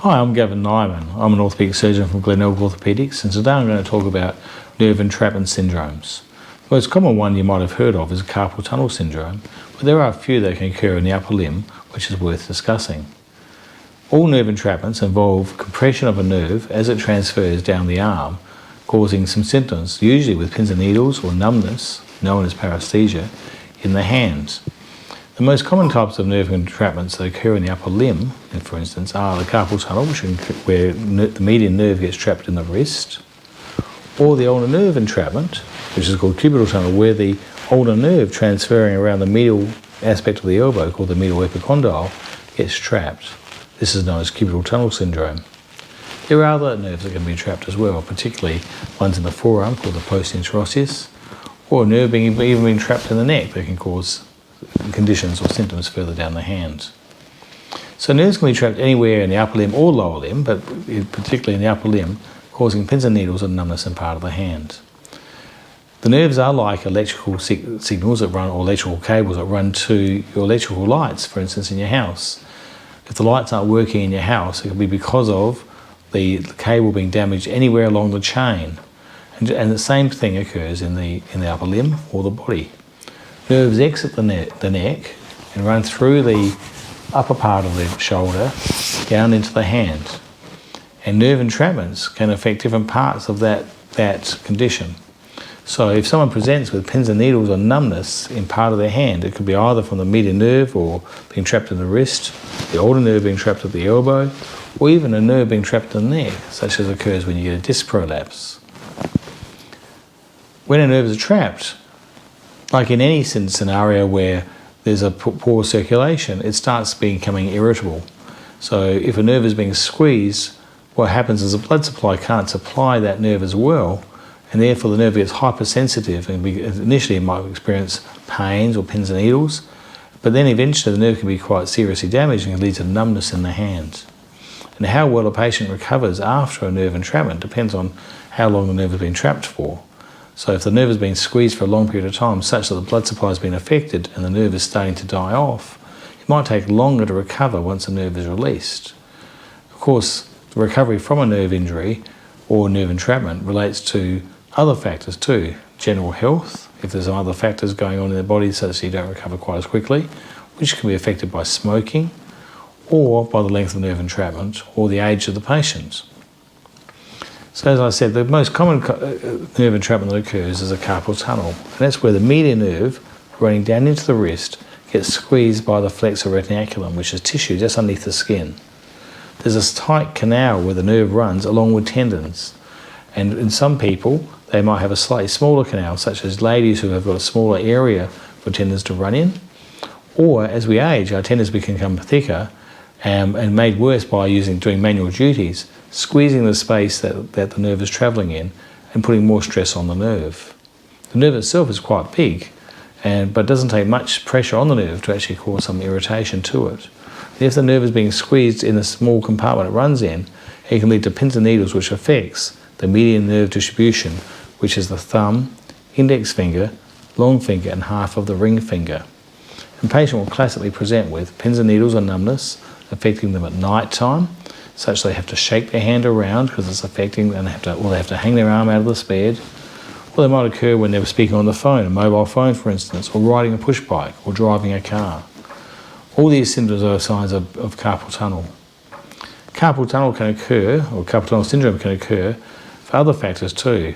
Hi, I'm Gavin Nimon. I'm an orthopaedic surgeon from Glenelg Orthopaedics, and today I'm going to talk about nerve entrapment syndromes. The most common one you might have heard of is carpal tunnel syndrome, but there are a few that can occur in the upper limb, which is worth discussing. All nerve entrapments involve compression of a nerve as it transfers down the arm, causing some symptoms, usually with pins and needles or numbness, known as paresthesia, in the hands. The most common types of nerve entrapments that occur in the upper limb, for instance, are the carpal tunnel, where the median nerve gets trapped in the wrist, or the ulnar nerve entrapment, which is called cubital tunnel, where the ulnar nerve transferring around the medial aspect of the elbow, called the medial epicondyle, gets trapped. This is known as cubital tunnel syndrome. There are other nerves that can be trapped as well, particularly ones in the forearm called the post-interosseous, or a nerve even being trapped in the neck that can cause conditions or symptoms further down the hands. So nerves can be trapped anywhere in the upper limb or lower limb, but particularly in the upper limb, causing pins and needles and numbness in part of the hand. The nerves are like electrical signals that run, or electrical cables that run to your electrical lights, for instance, in your house. If the lights aren't working in your house, it could be because of the cable being damaged anywhere along the chain. And the same thing occurs in the upper limb or the body. Nerves exit the neck and run through the upper part of the shoulder down into the hand. And nerve entrapments can affect different parts of that condition. So if someone presents with pins and needles or numbness in part of their hand, it could be either from the median nerve or being trapped in the wrist, the ulnar nerve being trapped at the elbow, or even a nerve being trapped in the neck, such as occurs when you get a disc prolapse. When a nerve is trapped, like in any scenario where there's a poor circulation, it starts becoming irritable. So if a nerve is being squeezed, what happens is the blood supply can't supply that nerve as well, and therefore the nerve gets hypersensitive, and initially it might experience pains or pins and needles, but then eventually the nerve can be quite seriously damaged and can lead to numbness in the hand. And how well a patient recovers after a nerve entrapment depends on how long the nerve has been trapped for. So if the nerve has been squeezed for a long period of time, such that the blood supply has been affected and the nerve is starting to die off, it might take longer to recover once the nerve is released. Of course, the recovery from a nerve injury or nerve entrapment relates to other factors too. General health, if there's some other factors going on in the body such that you don't recover quite as quickly, which can be affected by smoking or by the length of nerve entrapment or the age of the patient. So as I said, the most common nerve entrapment that occurs is a carpal tunnel, and that's where the median nerve running down into the wrist gets squeezed by the flexor retinaculum, which is tissue just underneath the skin. There's this tight canal where the nerve runs along with tendons, and in some people they might have a slightly smaller canal, such as ladies who have got a smaller area for tendons to run in, or as we age our tendons become thicker and made worse by doing manual duties, squeezing the space that the nerve is travelling in and putting more stress on the nerve. The nerve itself is quite big, but it doesn't take much pressure on the nerve to actually cause some irritation to it. And if the nerve is being squeezed in a small compartment it runs in, it can lead to pins and needles, which affects the median nerve distribution, which is the thumb, index finger, long finger and half of the ring finger. And the patient will classically present with pins and needles or numbness, affecting them at night time, such they have to shake their hand around because it's affecting, and they have to hang their arm out of the bed. Or they might occur when they're speaking on the phone, a mobile phone for instance, or riding a push bike or driving a car. All these symptoms are signs of carpal tunnel. Carpal tunnel can occur, or carpal tunnel syndrome can occur for other factors too.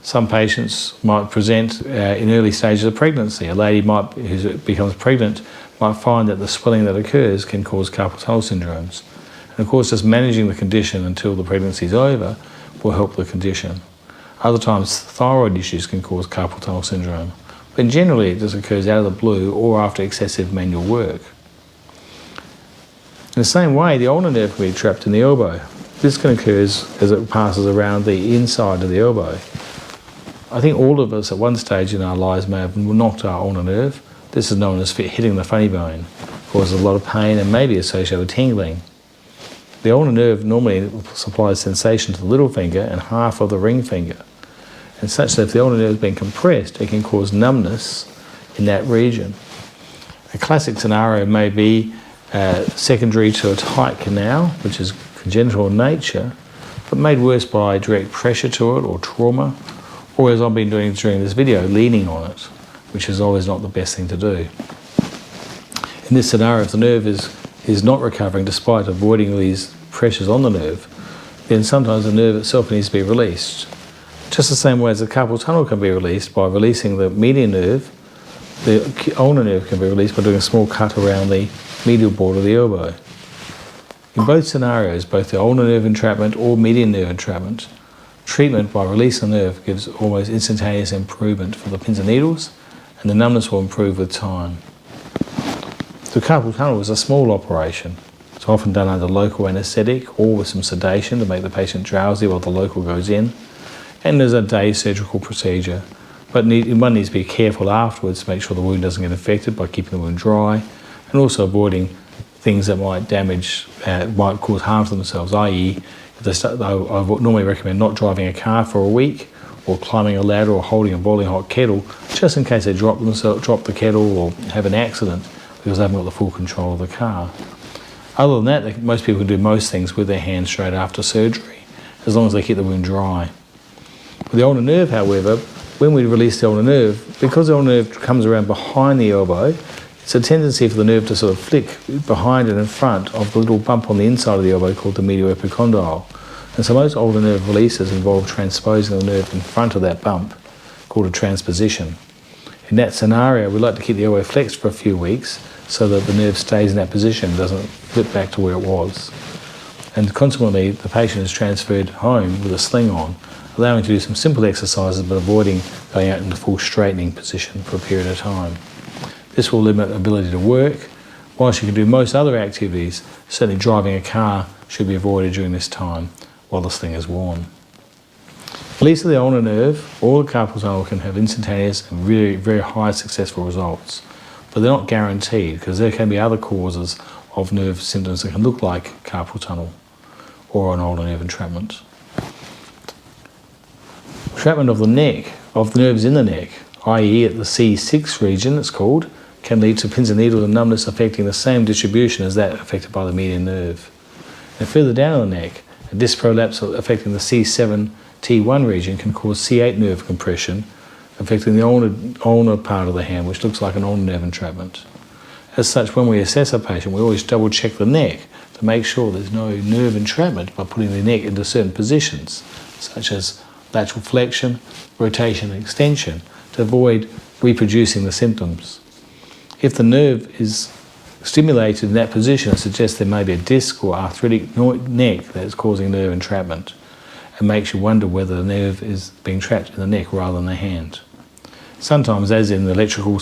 Some patients might present in early stages of pregnancy. A lady who becomes pregnant might find that the swelling that occurs can cause carpal tunnel syndromes. And of course, just managing the condition until the pregnancy is over will help the condition. Other times, thyroid issues can cause carpal tunnel syndrome, but generally it just occurs out of the blue or after excessive manual work. In the same way, the ulnar nerve can be trapped in the elbow. This can occur as it passes around the inside of the elbow. I think all of us at one stage in our lives may have knocked our ulnar nerve. This is known as hitting the funny bone. It causes a lot of pain and may be associated with tingling. The ulnar nerve normally supplies sensation to the little finger and half of the ring finger, and such that if the ulnar nerve has been compressed, it can cause numbness in that region. A classic scenario may be secondary to a tight canal, which is congenital in nature, but made worse by direct pressure to it or trauma, or as I've been doing during this video, leaning on it, which is always not the best thing to do. In this scenario, if the nerve is not recovering despite avoiding these pressures on the nerve, then sometimes the nerve itself needs to be released. Just the same way as the carpal tunnel can be released by releasing the median nerve, the ulnar nerve can be released by doing a small cut around the medial border of the elbow. In both scenarios, both the ulnar nerve entrapment or median nerve entrapment, treatment by releasing the nerve gives almost instantaneous improvement for the pins and needles, and the numbness will improve with time. The carpal tunnel is a small operation. It's often done under local anaesthetic or with some sedation to make the patient drowsy while the local goes in, and there's a day surgical procedure. But one needs to be careful afterwards to make sure the wound doesn't get infected by keeping the wound dry, and also avoiding things that might damage, might cause harm to themselves, i.e. I would normally recommend not driving a car for a week, or climbing a ladder or holding a boiling hot kettle, just in case they drop the kettle or have an accident because they haven't got the full control of the car. Other than that, most people can do most things with their hands straight after surgery, as long as they keep the wound dry. With the ulnar nerve, however, when we release the ulnar nerve, because the ulnar nerve comes around behind the elbow, it's a tendency for the nerve to sort of flick behind and in front of the little bump on the inside of the elbow called the medial epicondyle. And so most ulnar nerve releases involve transposing the nerve in front of that bump, called a transposition. In that scenario, we like to keep the elbow flexed for a few weeks so that the nerve stays in that position, doesn't flip back to where it was. And consequently, the patient is transferred home with a sling on, allowing to do some simple exercises but avoiding going out into full straightening position for a period of time. This will limit ability to work. Whilst you can do most other activities, certainly driving a car should be avoided during this time while the sling is worn. Release of the ulnar nerve or the carpal tunnel can have instantaneous and very, very high successful results, but they're not guaranteed because there can be other causes of nerve symptoms that can look like carpal tunnel or an ulnar nerve entrapment. Entrapment of the neck, of the nerves in the neck, i.e. at the C6 region it's called, can lead to pins and needles and numbness affecting the same distribution as that affected by the median nerve. And further down in the neck, a disc prolapse affecting the C7-T1 region can cause C8 nerve compression, affecting the ulnar part of the hand, which looks like an ulnar nerve entrapment. As such, when we assess a patient, we always double check the neck to make sure there's no nerve entrapment by putting the neck into certain positions, such as lateral flexion, rotation and extension, to avoid reproducing the symptoms. If the nerve is stimulated in that position, it suggests there may be a disc or arthritic neck that is causing nerve entrapment, and makes you wonder whether the nerve is being trapped in the neck rather than the hand. Sometimes, as in the electrical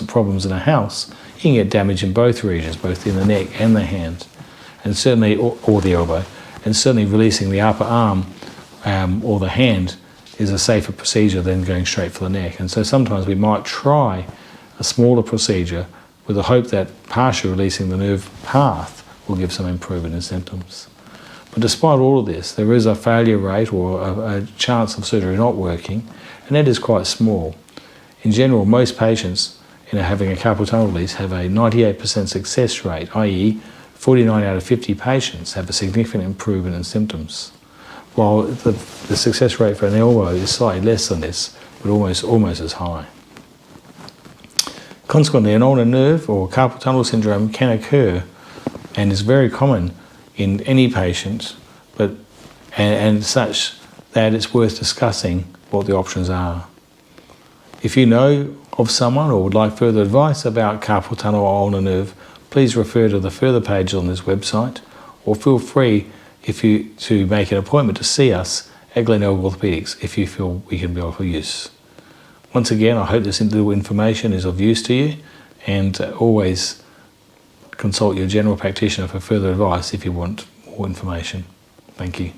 problems in a house, you can get damage in both regions, both in the neck and the hand, and certainly, or the elbow, and certainly releasing the upper arm or the hand is a safer procedure than going straight for the neck. And so sometimes we might try a smaller procedure with the hope that partially releasing the nerve path will give some improvement in symptoms. But despite all of this, there is a failure rate or a chance of surgery not working, and that is quite small. In general, most patients having a carpal tunnel release have a 98% success rate, i.e. 49 out of 50 patients have a significant improvement in symptoms, while the success rate for an elbow is slightly less than this, but almost as high. Consequently, an ulnar nerve or carpal tunnel syndrome can occur and is very common in any patient, and such that it's worth discussing what the options are. If you know of someone or would like further advice about carpal tunnel or ulnar nerve, please refer to the further pages on this website, or feel free to make an appointment to see us at Glenelg Orthopaedics if you feel we can be of use. Once again, I hope this little information is of use to you, and always consult your general practitioner for further advice if you want more information. Thank you.